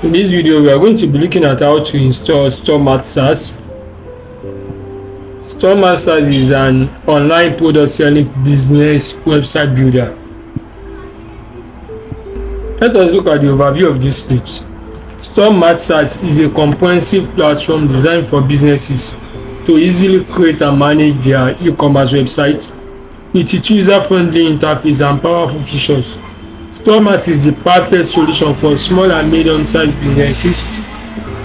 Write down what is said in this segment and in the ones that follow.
In this video, we are going to be looking at how to install StoreMart SaaS. StoreMart SaaS is an online product selling business website builder. Let us look at the overview of these tips. StoreMart SaaS is a comprehensive platform designed for businesses to easily create and manage their e-commerce websites with its user-friendly interface and powerful features. StoreMart is the perfect solution for small and medium-sized businesses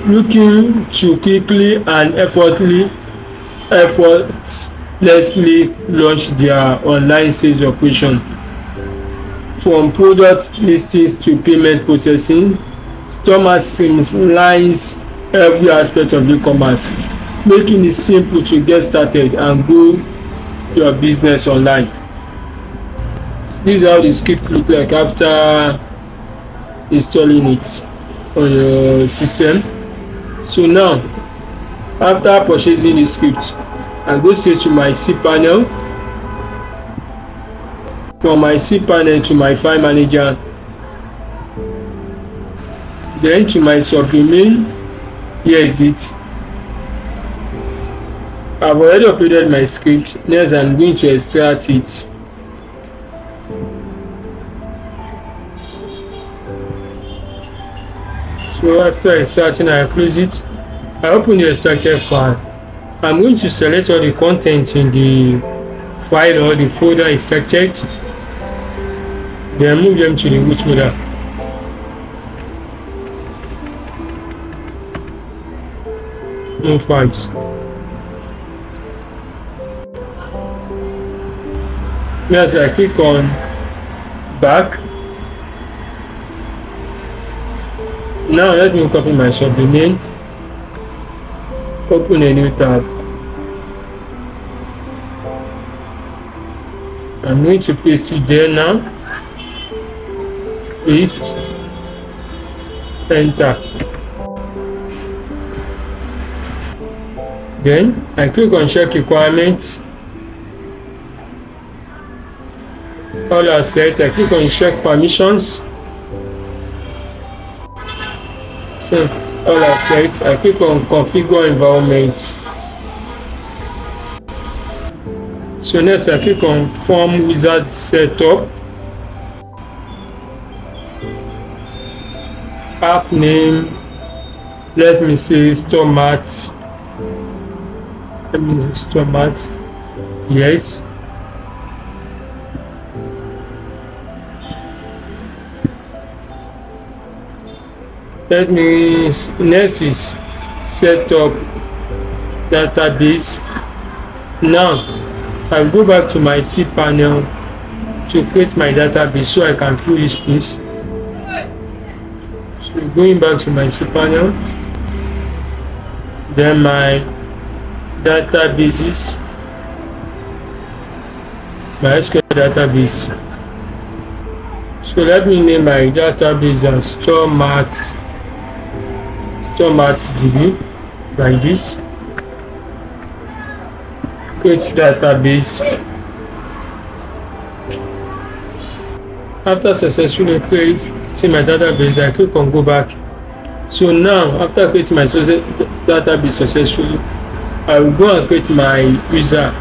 looking to quickly and effortlessly launch their online sales operation. From product listings to payment processing, StoreMart streamlines every aspect of e-commerce, making it simple to get started and grow your business online. This is how the script looks like after installing it on your system. So now, after purchasing the script, I go straight to my cPanel. From my cPanel to my file manager, then to my subdomain. Here is it. I've already uploaded my script. Next, I'm going to extract it. So after extracting, I close it. I open the extracted file. I'm going to select all the contents in the file or the folder extracted. Then move them to the root folder. Move files. Next, I click on back. Now let me copy my subdomain. Open a new tab. I'm going to paste it there now. Paste. Enter. Then I click on check requirements. All are set. I click on check permissions. Save. All are set. I click on configure environment. So next I click on form wizard setup. App name, let me say StoreMart. Let me say StoreMart. Yes. Let me next is set up database. Now I'll go back to my cPanel to create my database so I can fill this place. So going back to my cPanel, then my databases, my SQL database. So let me name my database as StoreMart DB, like this. Create database. After successfully creating my database, I click on go back. So now, after creating my database successfully, I will go and create my user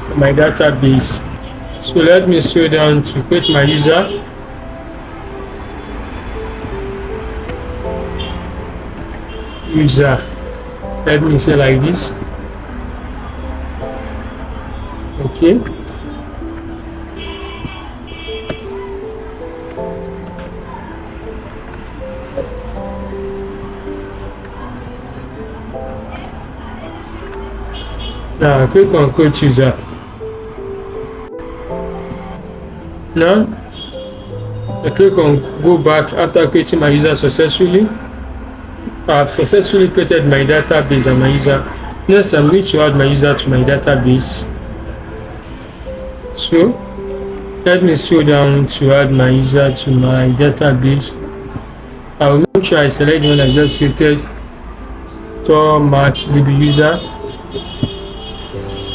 for my database. So let me scroll down to create my user. Let me say like this. Okay. Now I click on create user. Now I click on go back after creating my user successfully. I have successfully created my database and my user. Next, I'm going to add my user to my database. So let me scroll down to add my user to my database. I will make sure I select the one I just created. StoreMart DB user.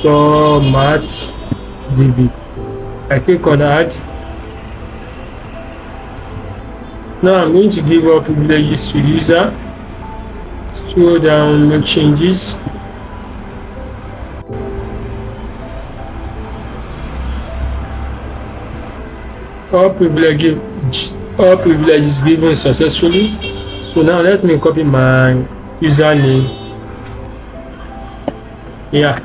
StoreMart DB. I click on add. Now I'm going to give all privileges to the user. Scroll down, make changes. All privileges given successfully. So now let me copy my username. Yeah,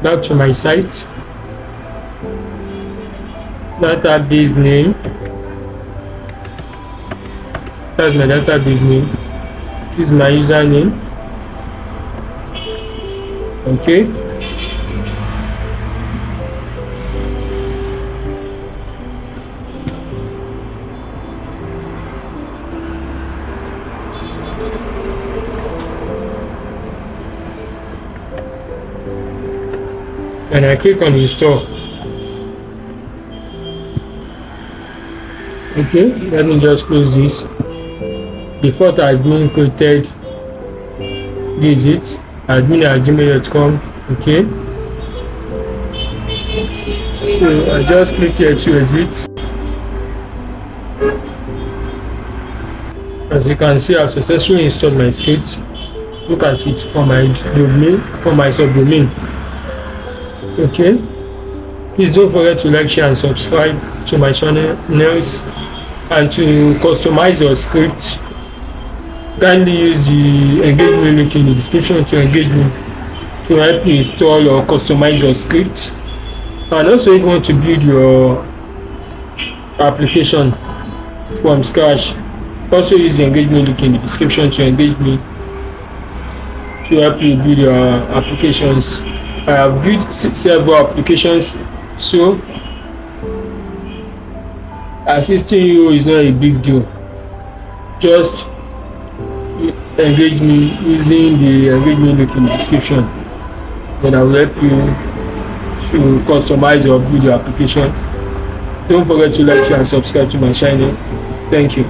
back to my site. Database name. That's my database name. This is my username. Okay. And I click on install. Okay, let me just close this. Before admin created, this is it, admin@gmail.com. Okay, so I just click here to exit. As you can see, I've successfully installed my script. Look at it for my domain, for my subdomain. Okay, please don't forget to like, share and subscribe to my channels, and to customize your script, kindly use the engagement link in the description to engage me to help you install or customize your script. And also, if you want to build your application from scratch, also use the engagement link in the description to engage me to help you build your applications. I have built several applications, so assisting you is not a big deal. Just engage me using the engagement link in the description, then I will help you to customize or build your application. Don't forget to like, share and subscribe to my channel. Thank you.